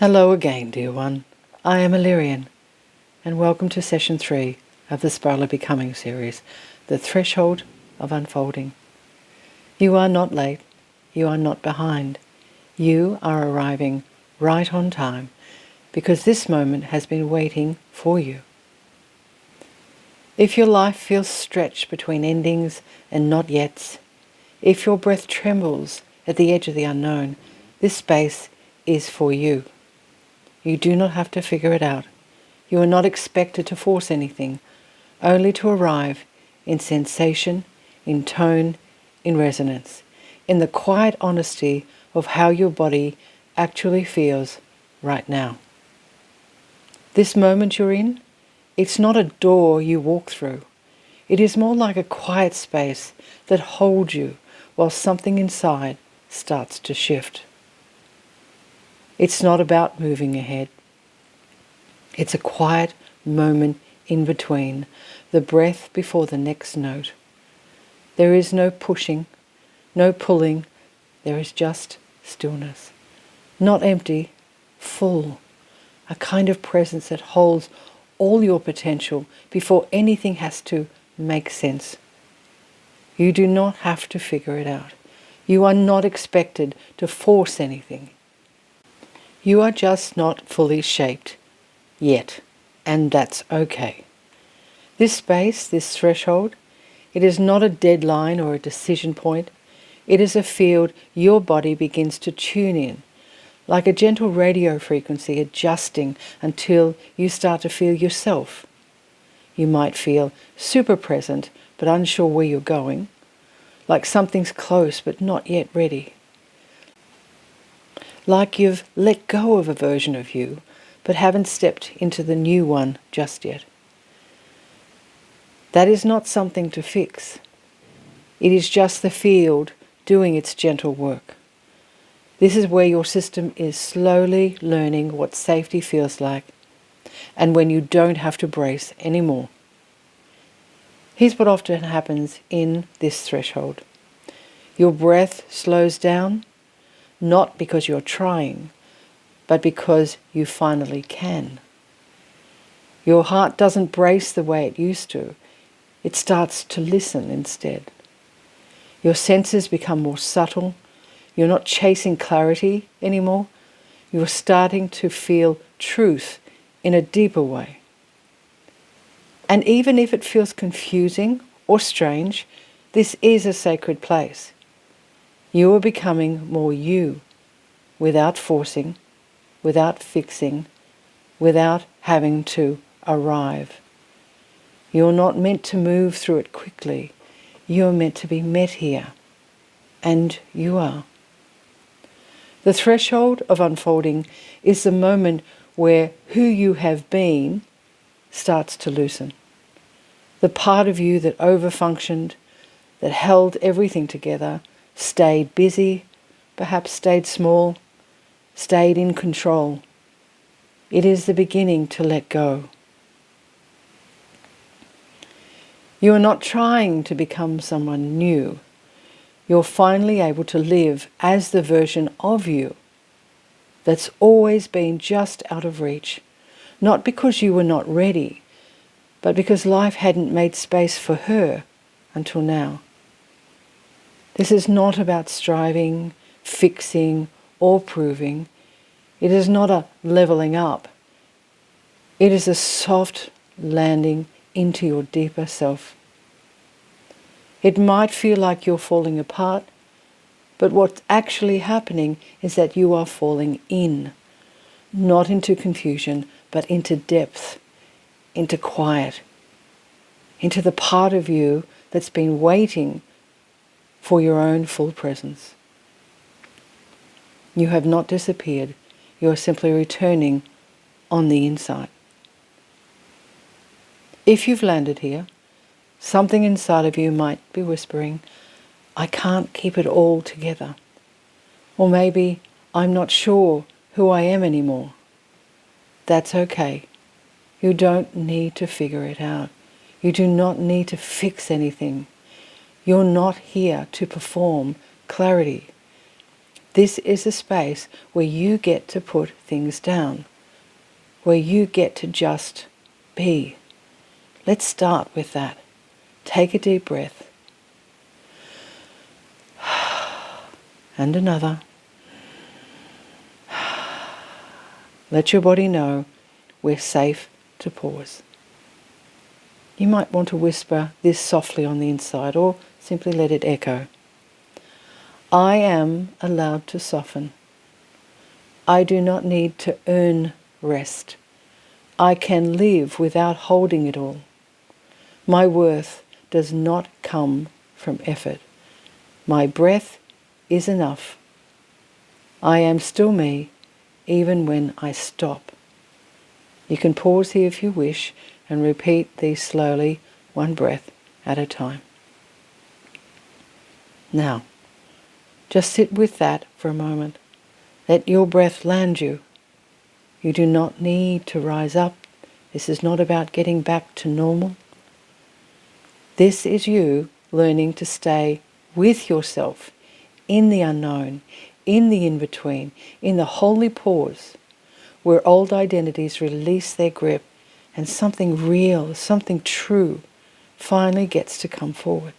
Hello again, dear one. I am Elarien, and welcome to Session 3 of the Spiral of Becoming series, The Threshold of Unfolding. You are not late. You are not behind. You are arriving right on time because this moment has been waiting for you. If your life feels stretched between endings and not yets, if your breath trembles at the edge of the unknown, this space is for you. You do not have to figure it out. You are not expected to force anything, only to arrive in sensation, in tone, in resonance, in the quiet honesty of how your body actually feels right now. This moment you're in, it's not a door you walk through. It is more like a quiet space that holds you while something inside starts to shift. It's not about moving ahead. It's a quiet moment in between, the breath before the next note. There is no pushing, no pulling. There is just stillness. Not empty, full. A kind of presence that holds all your potential before anything has to make sense. You do not have to figure it out. You are not expected to force anything. You are just not fully shaped yet, and that's okay. This space, this threshold, it is not a deadline or a decision point. It is a field your body begins to tune in, like a gentle radio frequency adjusting until you start to feel yourself. You might feel super present but unsure where you're going, like something's close but not yet ready. Like you've let go of a version of you, but haven't stepped into the new one just yet. That is not something to fix. It is just the field doing its gentle work. This is where your system is slowly learning what safety feels like, and when you don't have to brace anymore. Here's what often happens in this threshold. Your breath slows down, not because you're trying, but because you finally can. Your heart doesn't brace the way it used to. It starts to listen instead. Your senses become more subtle. You're not chasing clarity anymore. You're starting to feel truth in a deeper way. And even if it feels confusing or strange, this is a sacred place. You are becoming more you, without forcing, without fixing, without having to arrive. You're not meant to move through it quickly. You're meant to be met here. And you are. The threshold of unfolding is the moment where who you have been starts to loosen. The part of you that overfunctioned, that held everything together, stayed busy, perhaps stayed small, stayed in control. It is the beginning to let go. You are not trying to become someone new. You're finally able to live as the version of you that's always been just out of reach, not because you were not ready, but because life hadn't made space for her until now. This is not about striving, fixing, or proving. It is not a leveling up. It is a soft landing into your deeper self. It might feel like you're falling apart, but what's actually happening is that you are falling in, not into confusion, but into depth, into quiet, into the part of you that's been waiting for your own full presence. You have not disappeared. You are simply returning on the inside. If you've landed here, something inside of you might be whispering, I can't keep it all together. Or maybe, I'm not sure who I am anymore. That's okay. You don't need to figure it out. You do not need to fix anything. You're not here to perform clarity. This is a space where you get to put things down, where you get to just be. Let's start with that. Take a deep breath. And another. Let your body know we're safe to pause. You might want to whisper this softly on the inside, or simply let it echo. I am allowed to soften. I do not need to earn rest. I can live without holding it all. My worth does not come from effort. My breath is enough. I am still me, even when I stop. You can pause here if you wish and repeat these slowly, one breath at a time. Now, just sit with that for a moment. Let your breath land you. You do not need to rise up. This is not about getting back to normal. This is you learning to stay with yourself in the unknown, in the in-between, in the holy pause, where old identities release their grip and something real, something true, finally gets to come forward.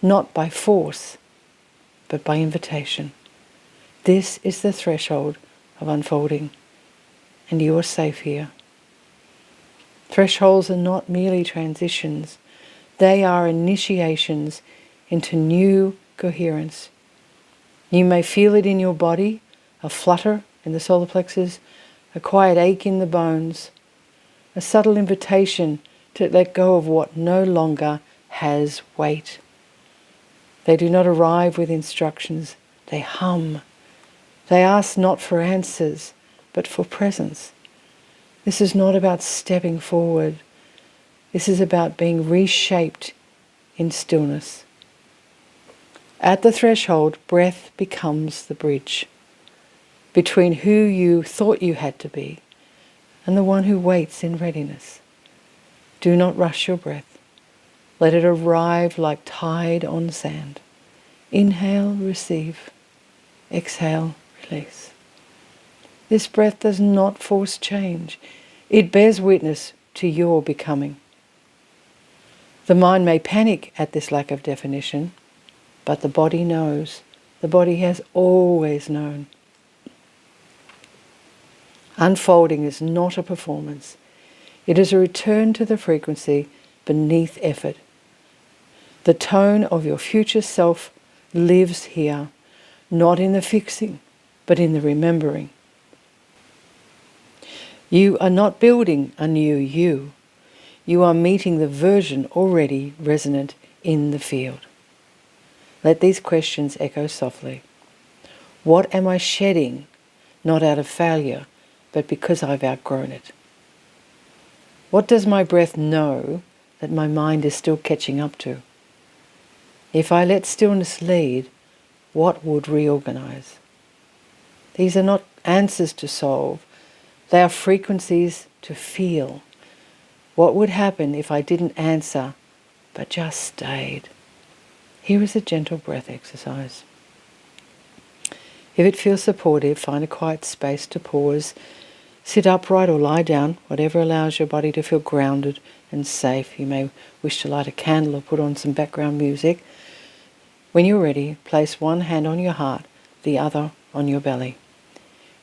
Not by force, but by invitation. This is the threshold of unfolding, and you are safe here. Thresholds are not merely transitions. They are initiations into new coherence. You may feel it in your body, a flutter in the solar plexus, a quiet ache in the bones, a subtle invitation to let go of what no longer has weight. They do not arrive with instructions, they hum. They ask not for answers, but for presence. This is not about stepping forward. This is about being reshaped in stillness. At the threshold, breath becomes the bridge between who you thought you had to be and the one who waits in readiness. Do not rush your breath. Let it arrive like tide on sand. Inhale, receive. Exhale, release. This breath does not force change. It bears witness to your becoming. The mind may panic at this lack of definition, but the body knows. The body has always known. Unfolding is not a performance. It is a return to the frequency beneath effort. The tone of your future self lives here, not in the fixing, but in the remembering. You are not building a new you. You are meeting the version already resonant in the field. Let these questions echo softly. What am I shedding, not out of failure, but because I've outgrown it? What does my breath know that my mind is still catching up to? If I let stillness lead, what would reorganize? These are not answers to solve. They are frequencies to feel. What would happen if I didn't answer, but just stayed? Here is a gentle breath exercise. If it feels supportive, find a quiet space to pause. Sit upright or lie down, whatever allows your body to feel grounded and safe. You may wish to light a candle or put on some background music. When you're ready, place one hand on your heart, the other on your belly.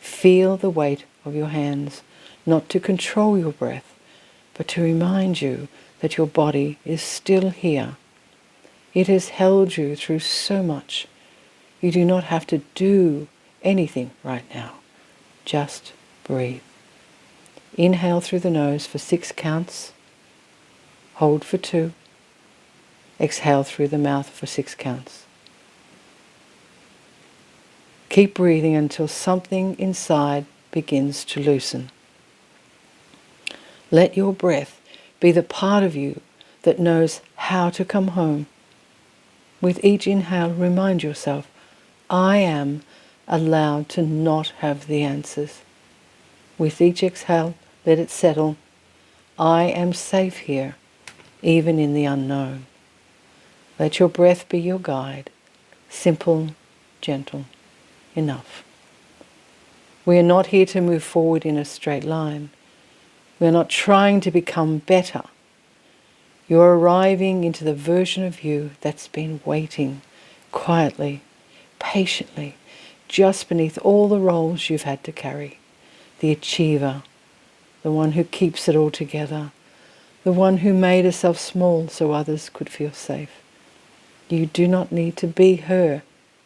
Feel the weight of your hands, not to control your breath, but to remind you that your body is still here. It has held you through so much. You do not have to do anything right now. Just breathe. Inhale through the nose for 6 counts. Hold for 2. Exhale through the mouth for 6 counts. Keep breathing until something inside begins to loosen. Let your breath be the part of you that knows how to come home. With each inhale, remind yourself, I am allowed to not have the answers. With each exhale, let it settle. I am safe here, even in the unknown. Let your breath be your guide, simple, gentle. enough. We are not here to move forward in a straight line. We are not trying to become better. You're arriving into the version of you that's been waiting quietly, patiently, just beneath all the roles you've had to carry. The achiever, the one who keeps it all together, the one who made herself small so others could feel safe. You do not need to be her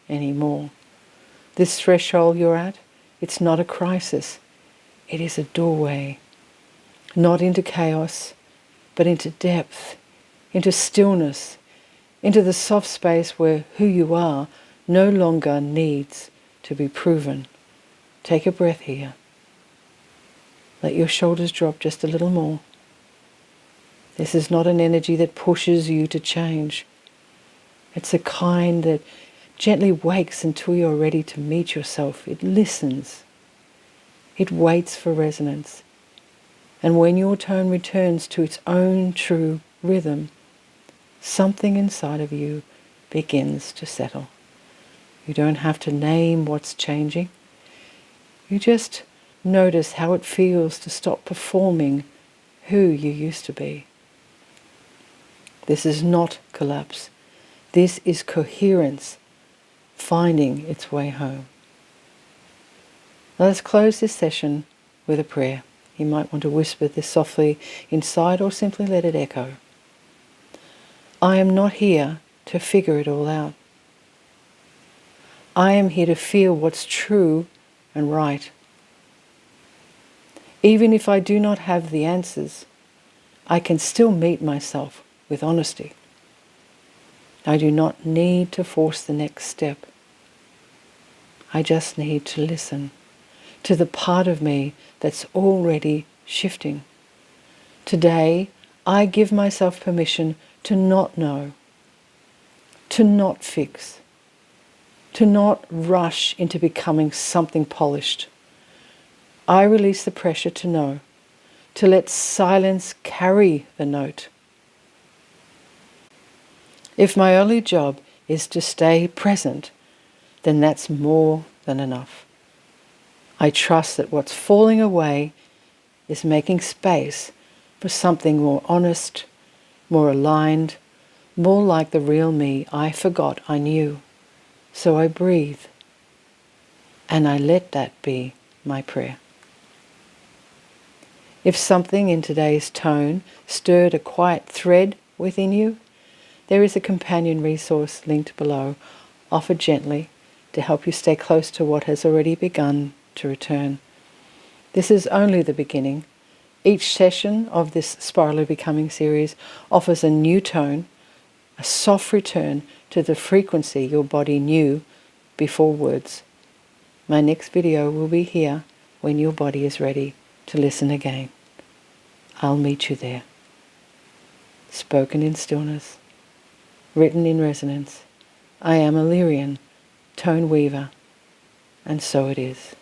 anymore. This threshold you're at, it's not a crisis. It is a doorway, not into chaos, but into depth, into stillness, into the soft space where who you are no longer needs to be proven. Take a breath here. Let your shoulders drop just a little more. This is not an energy that pushes you to change. It's a kind that gently wakes until you're ready to meet yourself. It listens. It waits for resonance. And when your tone returns to its own true rhythm, something inside of you begins to settle. You don't have to name what's changing. You just notice how it feels to stop performing who you used to be. This is not collapse. This is coherence finding its way home. Let us close this session with a prayer. You might want to whisper this softly inside or simply let it echo. I am not here to figure it all out. I am here to feel what's true and right. Even if I do not have the answers, I can still meet myself with honesty. I do not need to force the next step. I just need to listen to the part of me that's already shifting. Today, I give myself permission to not know, to not fix, to not rush into becoming something polished. I release the pressure to know, to let silence carry the note. If my only job is to stay present, then that's more than enough. I trust that what's falling away is making space for something more honest, more aligned, more like the real me I forgot I knew. So I breathe, and I let that be my prayer. If something in today's tone stirred a quiet thread within you, there is a companion resource linked below, offered gently to help you stay close to what has already begun to return. This is only the beginning. Each session of this Spirally Becoming series offers a new tone, a soft return to the frequency your body knew before words. My next video will be here when your body is ready to listen again. I'll meet you there. Spoken in stillness, written in resonance. I am Elarien, tone weaver, and so it is.